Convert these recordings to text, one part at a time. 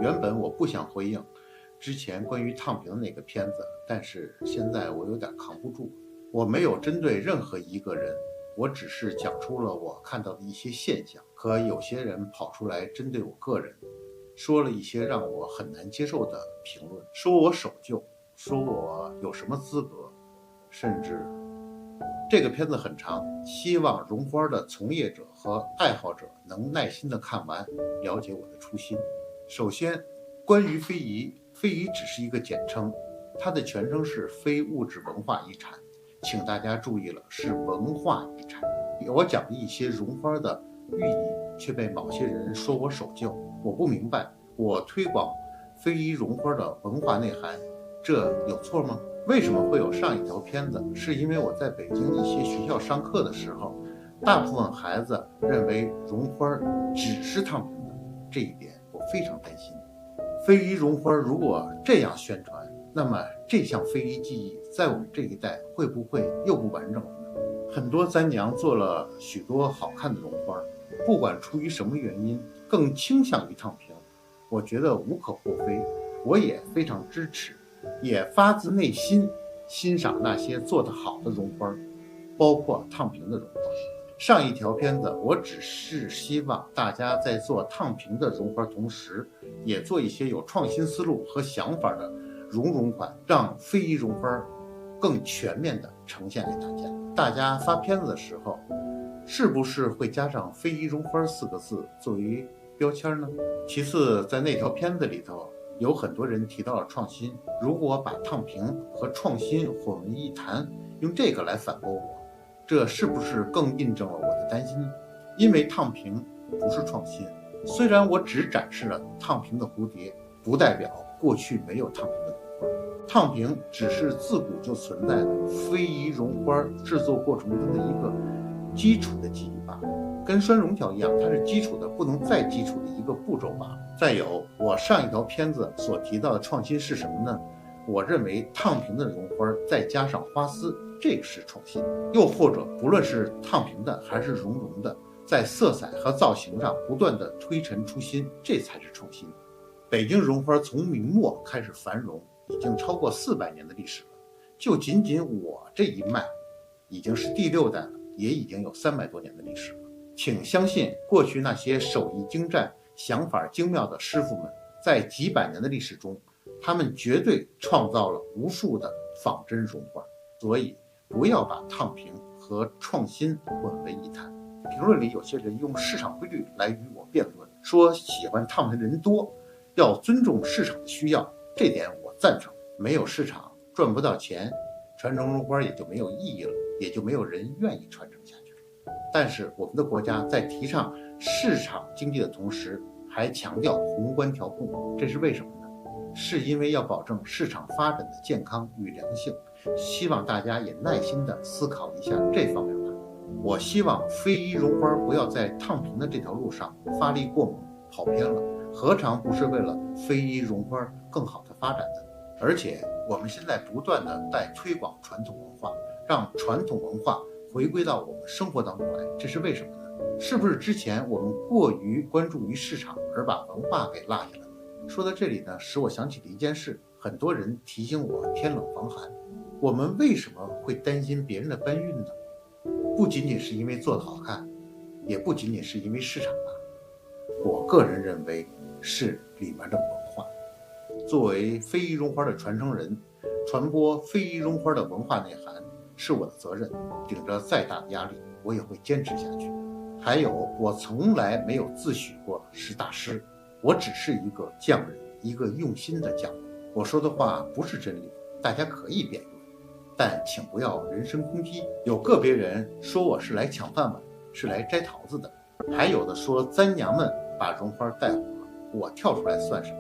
原本我不想回应之前关于烫平的那个片子，但是现在我有点扛不住。我没有针对任何一个人，我只是讲出了我看到的一些现象。可有些人跑出来针对我个人，说了一些让我很难接受的评论，说我守旧，说我有什么资格，甚至这个片子很长，希望绒花的从业者和爱好者能耐心地看完，了解我的初心。首先，关于非遗，非遗只是一个简称，它的全称是非物质文化遗产，请大家注意了，是文化遗产。我讲的一些绒花的寓意，却被某些人说我守旧。我不明白，我推广非遗绒花的文化内涵，这有错吗？为什么会有上一条片子？是因为我在北京一些学校上课的时候，大部分孩子认为绒花只是烫平的，这一点我非常担心。非遗绒花如果这样宣传，那么这项非遗技艺在我们这一代会不会又不完整了呢？很多簪娘做了许多好看的绒花，不管出于什么原因，更倾向于烫平，我觉得无可厚非，我也非常支持，也发自内心欣赏那些做得好的绒花，包括烫平的绒花。上一条片子我只是希望大家在做烫平的绒花同时，也做一些有创新思路和想法的绒款，让非遗绒花更全面地呈现给大家。大家发片子的时候，是不是会加上非遗绒花4个字作为标签呢？其次，在那条片子里头，有很多人提到了创新，如果把烫平和创新混为一谈，用这个来反驳我，这是不是更印证了我的担心呢？因为烫平不是创新，虽然我只展示了烫平的蝴蝶，不代表过去没有烫平的绒花。烫平只是自古就存在的非遗绒花制作过程中的一个基础的技艺罢了，跟拴绒条一样，它是基础的不能再基础的一个步骤罢了。再有，我上一条片子所提到的创新是什么呢？我认为烫平的绒花再加上花丝，这个是创新。又或者不论是烫平的还是绒的，在色彩和造型上不断的推陈出新，这才是创新。北京绒花从明末开始繁荣，已经超过400年的历史了，就仅仅我这一脉已经是第6代了，也已经有300多年的历史了。请相信过去那些手艺精湛、想法精妙的师傅们，在几百年的历史中，他们绝对创造了无数的仿真绒花。所以不要把烫平和创新混为一谈。评论里有些人用市场规律来与我辩论，说喜欢烫平的人多，要尊重市场的需要，这点我赞成。没有市场赚不到钱，传承绒花也就没有意义了，也就没有人愿意传承下去了。但是我们的国家在提倡市场经济的同时，还强调宏观调控，这是为什么呢？是因为要保证市场发展的健康与良性，希望大家也耐心地思考一下这方面吧。我希望非遗绒花不要在烫平的这条路上发力过猛，跑偏了，何尝不是为了非遗绒花更好的发展的？而且我们现在不断地在推广传统文化，让传统文化回归到我们生活当中来，这是为什么呢？是不是之前我们过于关注于市场，而把文化给落下了呢？说到这里呢，使我想起了一件事，很多人提醒我天冷防寒，我们为什么会担心别人的搬运呢？不仅仅是因为做得好看，也不仅仅是因为市场大，我个人认为是里面的文化。作为非遗绒花的传承人，传播非遗绒花的文化内涵是我的责任，顶着再大的压力，我也会坚持下去。还有，我从来没有自诩过是大师，我只是一个匠人，一个用心的匠人。我说的话不是真理，大家可以辩论，但请不要人身攻击。有个别人说我是来抢饭碗，是来摘桃子的，还有的说簪娘们把绒花带火了，我跳出来算什么？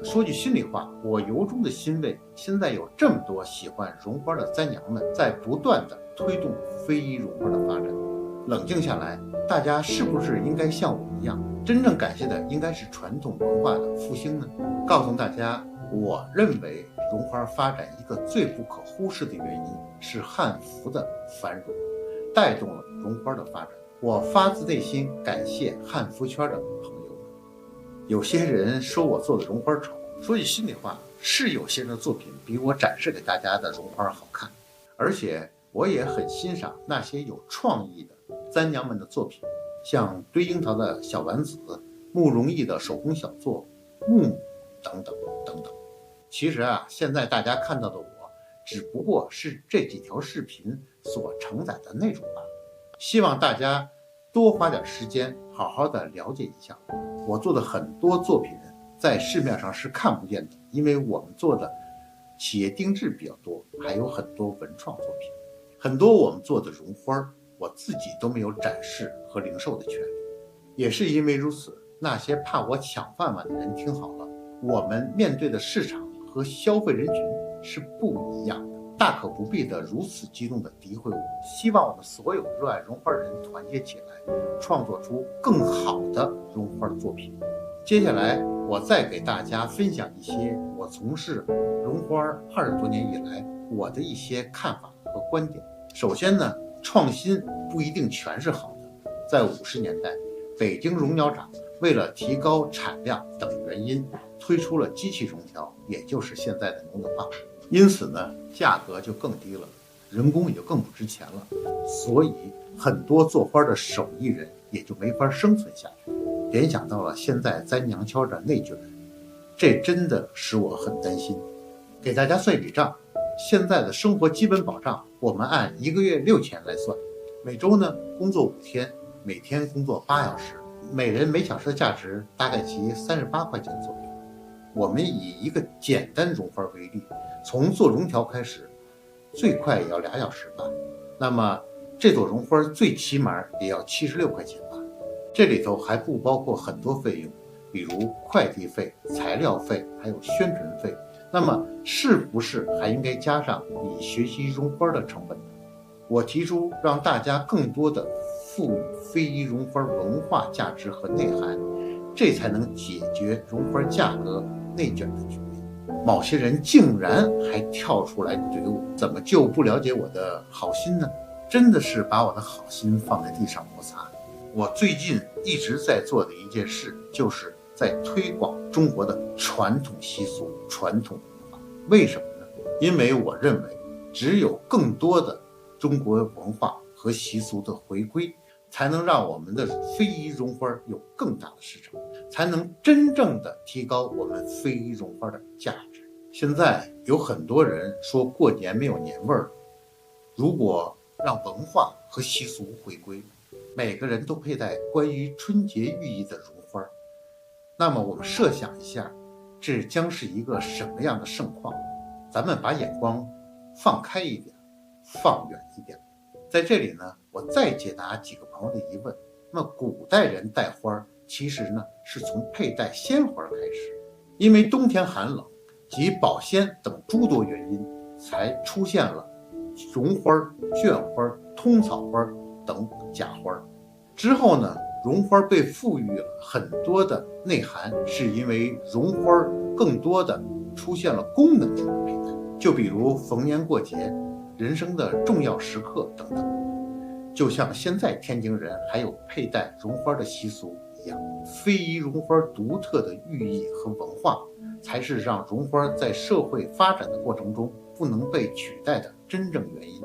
说句心里话，我由衷的欣慰，现在有这么多喜欢绒花的簪娘们在不断的推动非遗绒花的发展。冷静下来，大家是不是应该像我一样，真正感谢的应该是传统文化的复兴呢？告诉大家，我认为绒花发展一个最不可忽视的原因是汉服的繁荣，带动了绒花的发展。我发自内心感谢汉服圈的朋友们。有些人说我做的绒花丑，说句心里话，是有些人的作品比我展示给大家的绒花好看，而且我也很欣赏那些有创意的簪娘们的作品，像堆樱桃的小丸子、慕容易的手工小作、木木等等等等。其实现在大家看到的我，只不过是这几条视频所承载的内容罢了。希望大家多花点时间，好好的了解一下我做的很多作品，在市面上是看不见的，因为我们做的企业定制比较多，还有很多文创作品，很多我们做的绒花，我自己都没有展示和零售的权利。也是因为如此，那些怕我抢饭碗的人听好了，我们面对的市场和消费人群是不一样的，大可不必的如此激动的诋毁我。希望我们所有热爱绒花人团结起来，创作出更好的绒花作品。接下来我再给大家分享一些我从事绒花20多年以来我的一些看法和观点。首先呢，创新不一定全是好的。在50年代，北京绒鸟厂为了提高产量等原因，推出了机器绒条，也就是现在的农业化，因此呢，价格就更低了，人工也就更不值钱了，所以很多做花的手艺人也就没法生存下去。联想到了现在簪娘敲的内卷，这真的使我很担心。给大家算一笔账，现在的生活基本保障，我们按1个月6000来算，每周呢工作5天，每天工作8小时，每人每小时的价值大概其38块钱左右。我们以一个简单绒花为例，从做绒条开始，最快也要2小时吧。那么这朵绒花最起码也要76块钱吧。这里头还不包括很多费用，比如快递费、材料费，还有宣传费。那么是不是还应该加上你学习绒花的成本呢？我提出让大家更多的赋予非遗绒花文化价值和内涵，这才能解决绒花价格内卷的局面。某些人竟然还跳出来怼我，怎么就不了解我的好心呢？真的是把我的好心放在地上摩擦。我最近一直在做的一件事，就是在推广中国的传统习俗、传统文化。为什么呢？因为我认为，只有更多的中国文化和习俗的回归，才能让我们的非遗绒花有更大的市场，才能真正的提高我们非遗绒花的价值。现在有很多人说过年没有年味儿，如果让文化和习俗回归，每个人都佩戴关于春节寓意的绒花，那么我们设想一下，这将是一个什么样的盛况？咱们把眼光放开一点，放远一点。在这里呢，我再解答几个朋友的疑问。那么古代人戴花其实呢是从佩戴鲜花开始，因为冬天寒冷及保鲜等诸多原因，才出现了绒花、绢花、通草花等假花。之后呢，绒花被赋予了很多的内涵，是因为绒花更多的出现了功能性的佩戴，就比如逢年过节、人生的重要时刻等等。就像现在天津人还有佩戴绒花的习俗一样，非遗绒花独特的寓意和文化，才是让绒花在社会发展的过程中不能被取代的真正原因，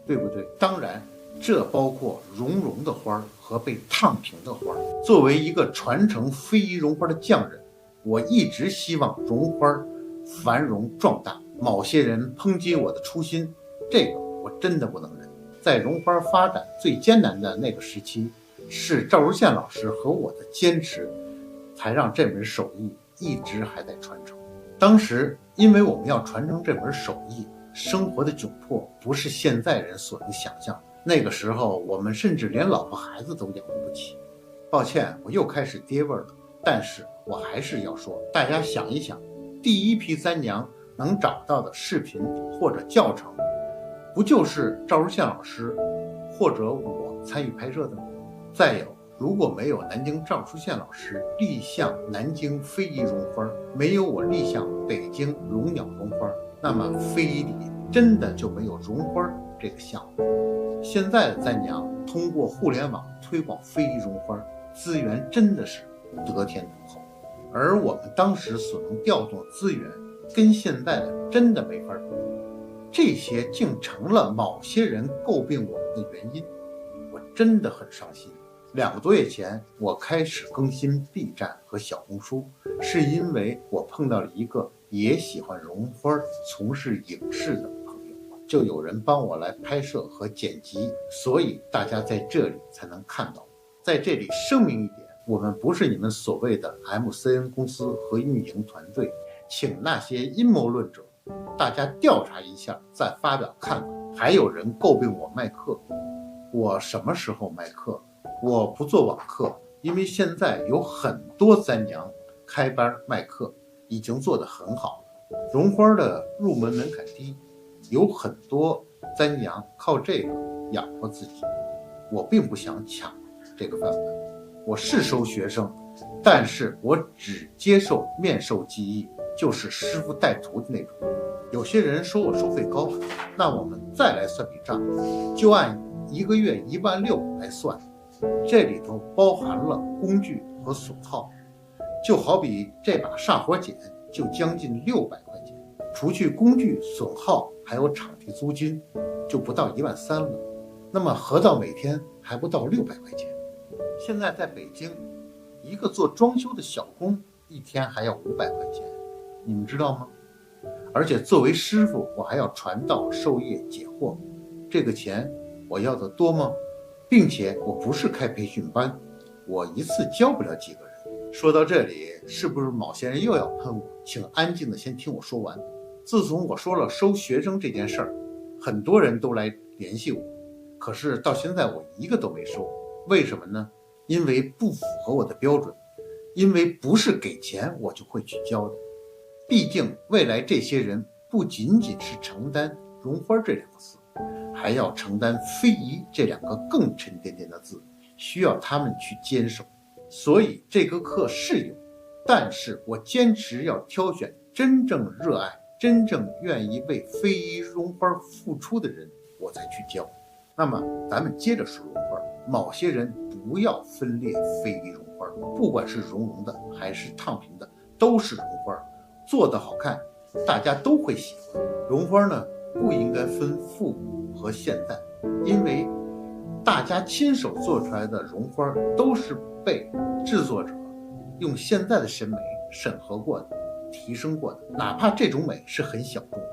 对不对？当然，这包括绒的花和被烫平的花。作为一个传承非遗绒花的匠人，我一直希望绒花繁荣壮大。某些人抨击我的初心，这个我真的不能忍。在绒花发展最艰难的那个时期，是赵如宪老师和我的坚持，才让这门手艺一直还在传承。当时因为我们要传承这门手艺，生活的窘迫不是现在人所能想象的。那个时候我们甚至连老婆孩子都养不起。抱歉，我又开始爹味了，但是我还是要说，大家想一想，第一批簪娘能找到的视频或者教程，不就是赵如宪老师或者我参与拍摄的吗？再有，如果没有南京赵如宪老师立项南京非遗绒花，没有我立项北京绒鸟绒花，那么非遗里真的就没有绒花这个项目。现在的簪娘通过互联网推广非遗绒花，资源真的是得天独厚。而我们当时所能调动的资源跟现在的真的没法比，这些竟成了某些人诟病我们的原因，我真的很伤心。2个多月前，我开始更新 B 站和小红书，是因为我碰到了一个也喜欢绒花、从事影视的朋友，就有人帮我来拍摄和剪辑，所以大家在这里才能看到。在这里声明一点，我们不是你们所谓的 MCN 公司和运营团队，请那些阴谋论者大家调查一下再发表看法。还有人诟病我卖课，我什么时候卖课？我不做网课，因为现在有很多簪娘开班卖课，已经做得很好了。绒花的入门门槛低，有很多簪娘靠这个养活自己。我并不想抢这个饭碗，我是收学生，但是我只接受面授技艺，就是师傅带徒的那种。有些人说我收费高，那我们再来算笔账，就按1个月16000来算，这里头包含了工具和损耗。就好比这把煞火剪就将近600块钱，除去工具损耗还有场地租金，就不到13000了。那么合到每天还不到600块钱。现在在北京，一个做装修的小工一天还要500块钱，你们知道吗？而且作为师傅，我还要传道授业解惑，这个钱我要的多吗？并且我不是开培训班，我一次教不了几个人。说到这里，是不是某些人又要喷我？请安静的先听我说完。自从我说了收学生这件事儿，很多人都来联系我，可是到现在我一个都没收。为什么呢？因为不符合我的标准，因为不是给钱我就会去教的。毕竟未来这些人不仅仅是承担绒花这2个字，还要承担非遗这2个更沉甸甸的字，需要他们去坚守。所以这个课是有，但是我坚持要挑选真正热爱、真正愿意为非遗绒花付出的人，我才去教。那么咱们接着说绒花，某些人不要分裂非遗绒花，不管是绒绒的还是烫平的，都是绒花，做得好看，大家都会喜欢。绒花呢，不应该分复古和现代，因为大家亲手做出来的绒花都是被制作者用现在的审美审核过的、提升过的，哪怕这种美是很小众的。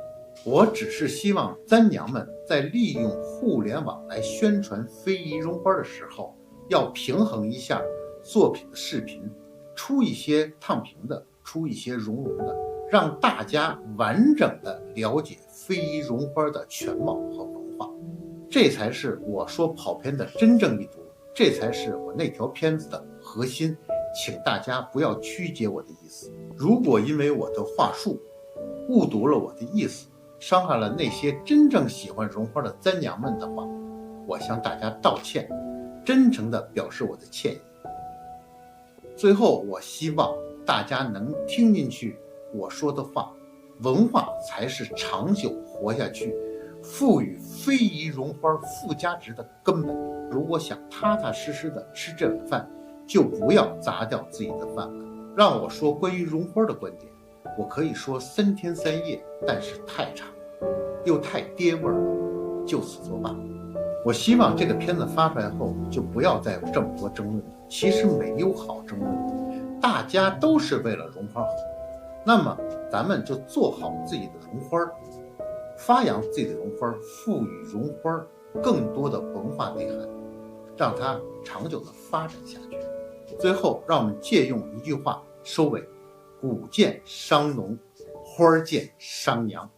我只是希望簪娘们在利用互联网来宣传非遗绒花的时候，要平衡一下作品的视频，出一些烫平的，出一些绒绒的，让大家完整的了解非遗绒花的全貌和文化。这才是我说跑偏的真正意图，这才是我那条片子的核心，请大家不要曲解我的意思。如果因为我的话术误读了我的意思，伤害了那些真正喜欢绒花的簪娘们的话，我向大家道歉，真诚地表示我的歉意。最后，我希望大家能听进去我说的话，文化才是长久活下去、赋予非遗绒花附加值的根本。如果想踏踏实实的吃这碗饭，就不要砸掉自己的饭碗。让我说关于绒花的观点，我可以说3天3夜，但是太长了，又太爹味儿，就此作罢。我希望这个片子发出来后，就不要再有这么多争论了。其实没有好争论，大家都是为了绒花好。那么咱们就做好自己的绒花，发扬自己的绒花，赋予绒花更多的文化内涵，让它长久的发展下去。最后，让我们借用一句话收尾：古见伤农，花见伤娘。